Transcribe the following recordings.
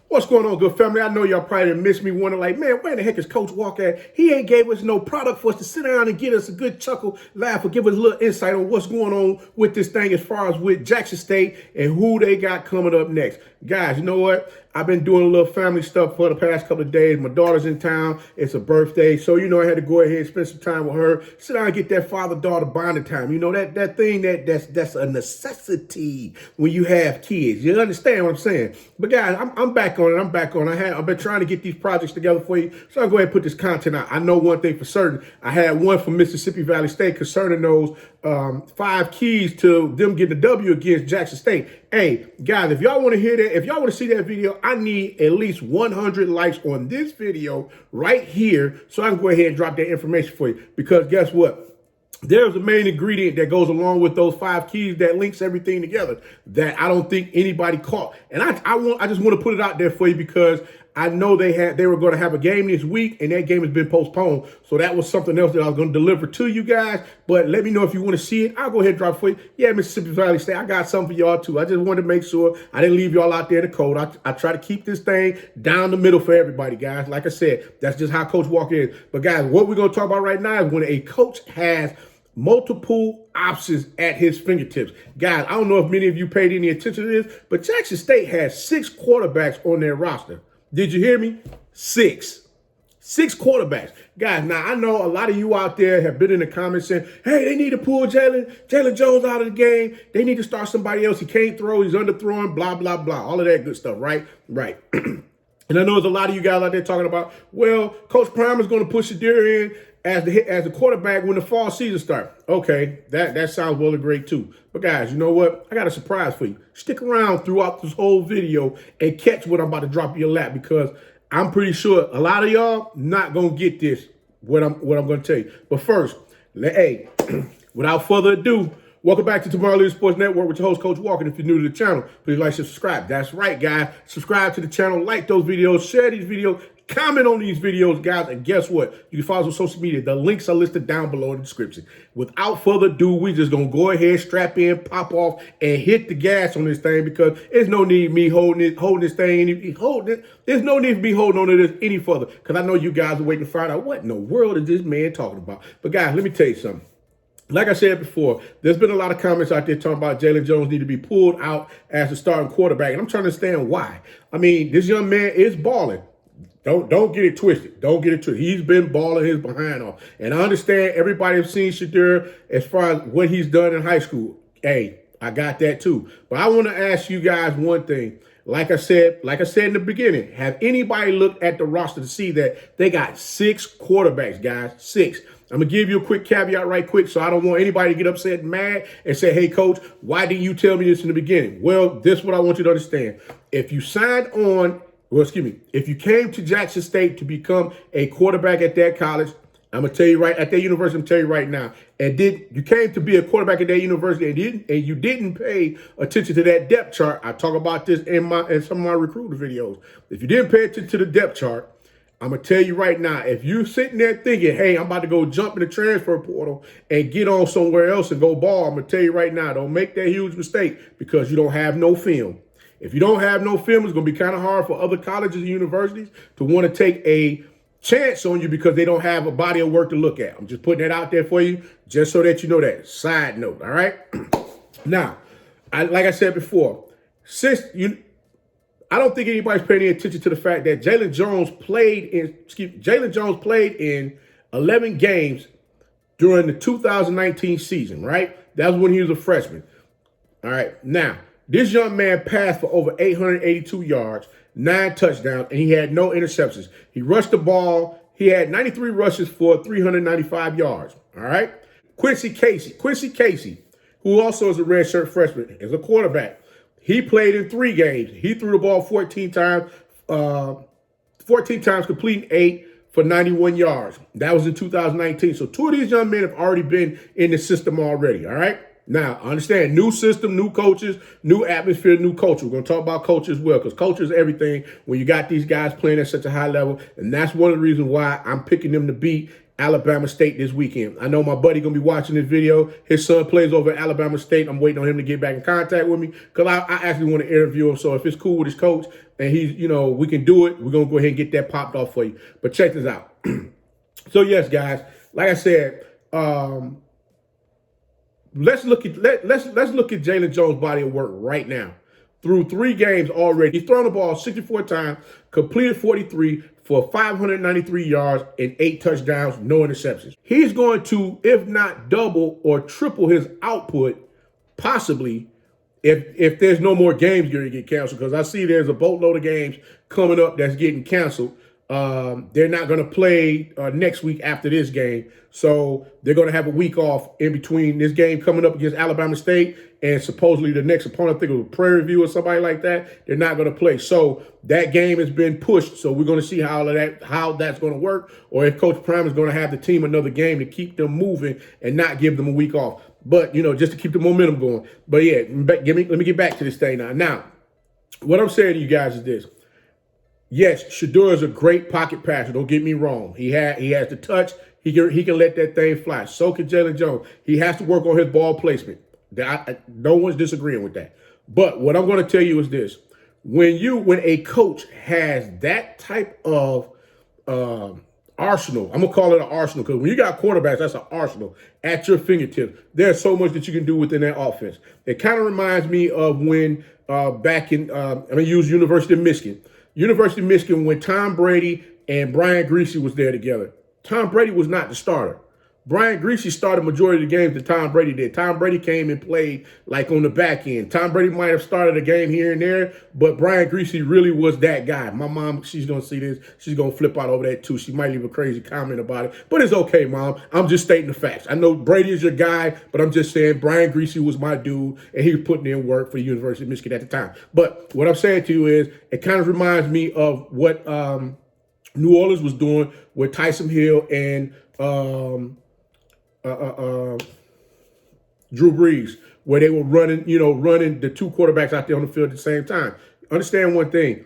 What's going on, good family? I know y'all probably missed me wondering, like, man, where the heck is Coach Walker at? He ain't gave us no product for us to sit down and get us a good chuckle, laugh, or give us a little insight on what's going on with this thing as far as with Jackson State and who they got coming up next. Guys, you know what? I've been doing a little family stuff for the past couple of days. My daughter's in town. It's a birthday. So, I had to go ahead and spend some time with her. Sit down and get that father-daughter bonding time. That thing that's a necessity when you have kids. You understand what I'm saying? But guys, I'm back on it. I'm back on it. I've been trying to get these projects together for you. So I'll go ahead and put this content out. I know one thing for certain. I had one from Mississippi Valley State concerning those 5 keys to them getting a W against Jackson State. Hey, guys, if y'all want to hear that, if y'all want to see that video, I need at least 100 likes on this video right here so I can go ahead and drop that information for you. Because guess what? There's a main ingredient that goes along with those 5 keys that links everything together that I don't think anybody caught. And I just want to put it out there for you because I know they were going to have a game this week, and that game has been postponed. So that was something else that I was going to deliver to you guys. But let me know if you want to see it. I'll go ahead and drop it for you. Yeah, Mississippi Valley State, I got something for y'all too. I just wanted to make sure I didn't leave y'all out there in the cold. I try to keep this thing down the middle for everybody, guys. Like I said, that's just how Coach Walker is. But guys, what we're going to talk about right now is when a coach has multiple options at his fingertips. Guys, I don't know if many of you paid any attention to this, but Jackson State has 6 quarterbacks on their roster. Did you hear me? 6 quarterbacks. Guys, now I know a lot of you out there have been in the comments saying, hey, they need to pull Jalon Jones out of the game. They need to start somebody else. He can't throw. He's underthrowing, blah, blah, blah. All of that good stuff, right? Right. And I know there's a lot of you guys out there talking about, well, Coach Prime is going to push Shadir in as the quarterback when the fall season starts. Okay, that sounds well and great too. But guys, you know what? I got a surprise for you. Stick around throughout this whole video and catch what I'm about to drop in your lap because I'm pretty sure a lot of y'all not gonna get this. What I'm gonna tell you. But first, hey, without further ado, welcome back to Tomorrow Leader Sports Network with your host, Coach Walker. And if you're new to the channel, please like and subscribe. That's right, guys. Subscribe to the channel, like those videos, share these videos, comment on these videos, guys. And guess what? You can follow us on social media. The links are listed down below in the description. Without further ado, we just going to go ahead, strap in, pop off, and hit the gas on this thing because there's no need me holding this thing. There's no need for me holding on to this any further because I know you guys are waiting to find out what in the world is this man talking about. But guys, let me tell you something. Like I said before, there's been a lot of comments out there talking about Jalon Jones need to be pulled out as the starting quarterback, and I'm trying to understand why. I mean, this young man is balling. Don't get it twisted. Don't get it twisted. He's been balling his behind off. And I understand everybody has seen Shadir as far as what he's done in high school. Hey, I got that too. But I want to ask you guys one thing. Like I said in the beginning, have anybody looked at the roster to see that they got 6 quarterbacks, guys? 6. I'm going to give you a quick caveat right quick so I don't want anybody to get upset and mad and say, hey, coach, why didn't you tell me this in the beginning? Well, this is what I want you to understand. If you signed on, if you came to Jackson State to become a quarterback at that college, I'm going to tell you right, at that university, I'm telling you right now, and you came to be a quarterback at that university and you didn't pay attention to that depth chart. I talk about this in some of my recruiter videos. If you didn't pay attention to the depth chart, I'm going to tell you right now, if you're sitting there thinking, hey, I'm about to go jump in the transfer portal and get on somewhere else and go ball, I'm going to tell you right now, don't make that huge mistake because you don't have no film. If you don't have no film, it's going to be kind of hard for other colleges and universities to want to take a chance on you because they don't have a body of work to look at. I'm just putting that out there for you just so that you know that. Side note, all right? Now, like I said before, I don't think anybody's paying any attention to the fact that Jalon Jones played in 11 games during the 2019 season, right? That was when he was a freshman. All right. Now, this young man passed for over 882 yards, 9 touchdowns, and he had no interceptions. He rushed the ball. He had 93 rushes for 395 yards. All right. Quincy Casey, who also is a redshirt freshman, is a quarterback. He played in 3 games. He threw the ball 14 times, completing 8 for 91 yards. That was in 2019. So 2 of these young men have already been in the system already, all right? Now, understand, new system, new coaches, new atmosphere, new culture. We're going to talk about culture as well because culture is everything when you got these guys playing at such a high level. And that's one of the reasons why I'm picking them to beat Alabama State this weekend. I know my buddy going to be watching this video. His son plays over at Alabama State. I'm waiting on him to get back in contact with me because I actually want to interview him. So if it's cool with his coach and he's, we can do it, we're going to go ahead and get that popped off for you. But check this out. So yes, guys, like I said, let's look at Jalon Jones' body of work right now. Through 3 games already, he's thrown the ball 64 times, completed 43 for 593 yards and 8 touchdowns, no interceptions. He's going to, if not double or triple his output, possibly, if there's no more games going to get canceled, because I see there's a boatload of games coming up that's getting canceled. They're not going to play next week after this game. So they're going to have a week off in between this game coming up against Alabama State and supposedly the next opponent, I think it was Prairie View or somebody like that. They're not going to play. So that game has been pushed. So we're going to see how that's going to work, or if Coach Prime is going to have the team another game to keep them moving and not give them a week off. But, just to keep the momentum going. But yeah, let me get back to this thing now. Now, what I'm saying to you guys is this. Yes, Shedeur is a great pocket passer. Don't get me wrong. He has the touch. He can let that thing fly. So can Jalon Jones. He has to work on his ball placement. No one's disagreeing with that. But what I'm going to tell you is this: when a coach has that type of arsenal, I'm gonna call it an arsenal, because when you got quarterbacks, that's an arsenal at your fingertips. There's so much that you can do within that offense. It kind of reminds me of when back in I'm gonna use University of Michigan. University of Michigan, when Tom Brady and Brian Griese was there together. Tom Brady was not the starter. Brian Griese started majority of the games that Tom Brady did. Tom Brady came and played like on the back end. Tom Brady might have started a game here and there, but Brian Griese really was that guy. My mom, she's going to see this. She's going to flip out over that too. She might leave a crazy comment about it, but it's okay, Mom. I'm just stating the facts. I know Brady is your guy, but I'm just saying Brian Griese was my dude, and he was putting in work for the University of Michigan at the time. But what I'm saying to you is it kind of reminds me of what New Orleans was doing with Tyson Hill and Drew Brees, where they were running the 2 quarterbacks out there on the field at the same time. Understand one thing.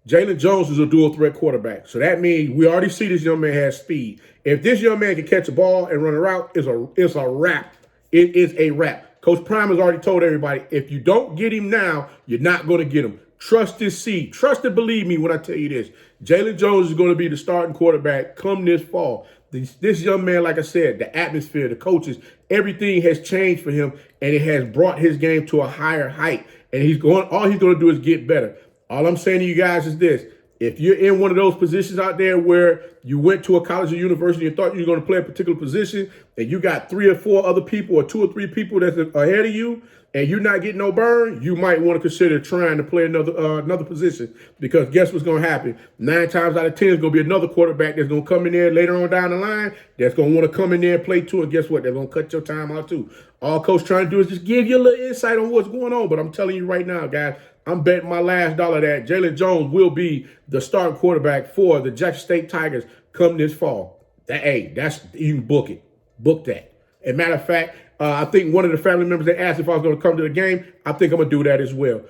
Jalon Jones is a dual threat quarterback. So that means we already see this young man has speed. If this young man can catch a ball and run a route, it's a wrap. It is a wrap. Coach Prime has already told everybody, if you don't get him now, you're not going to get him. Trust this seed. Trust and believe me when I tell you this. Jalon Jones is going to be the starting quarterback come this fall. This young man, like I said, the atmosphere, the coaches, everything has changed for him, and it has brought his game to a higher height. And all he's going to do is get better. All I'm saying to you guys is this. If you're in one of those positions out there where you went to a college or university and thought you were going to play a particular position, and you got 3 or 4 other people or 2 or 3 people that's ahead of you, and you're not getting no burn, you might want to consider trying to play another position, because guess what's going to happen? 9 times out of 10 is going to be another quarterback that's going to come in there later on down the line that's going to want to come in there and play too, and guess what? They're going to cut your time out too. All Coach trying to do is just give you a little insight on what's going on, but I'm telling you right now, guys, I'm betting my last dollar that Jalon Jones will be the starting quarterback for the Jackson State Tigers come this fall. You can book it. Book that. As a matter of fact, I think one of the family members that asked if I was going to come to the game, I think I'm going to do that as well.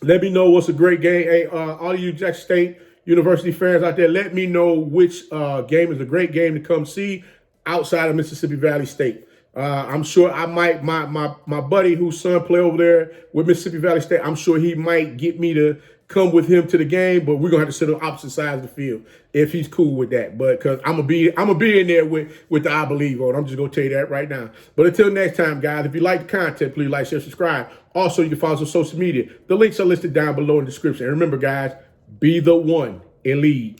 Let me know what's a great game. Hey, all of you Jackson State University fans out there, let me know which game is a great game to come see outside of Mississippi Valley State. I'm sure I might, my buddy whose son play over there with Mississippi Valley State, I'm sure he might get me to come with him to the game, but we're going to have to sit on opposite sides of the field if he's cool with that. But because I'm going to be in there with the I Believe on. I'm just going to tell you that right now. But until next time, guys, if you like the content, please like, share, subscribe. Also, you can follow us on social media. The links are listed down below in the description. And remember, guys, be the one and lead.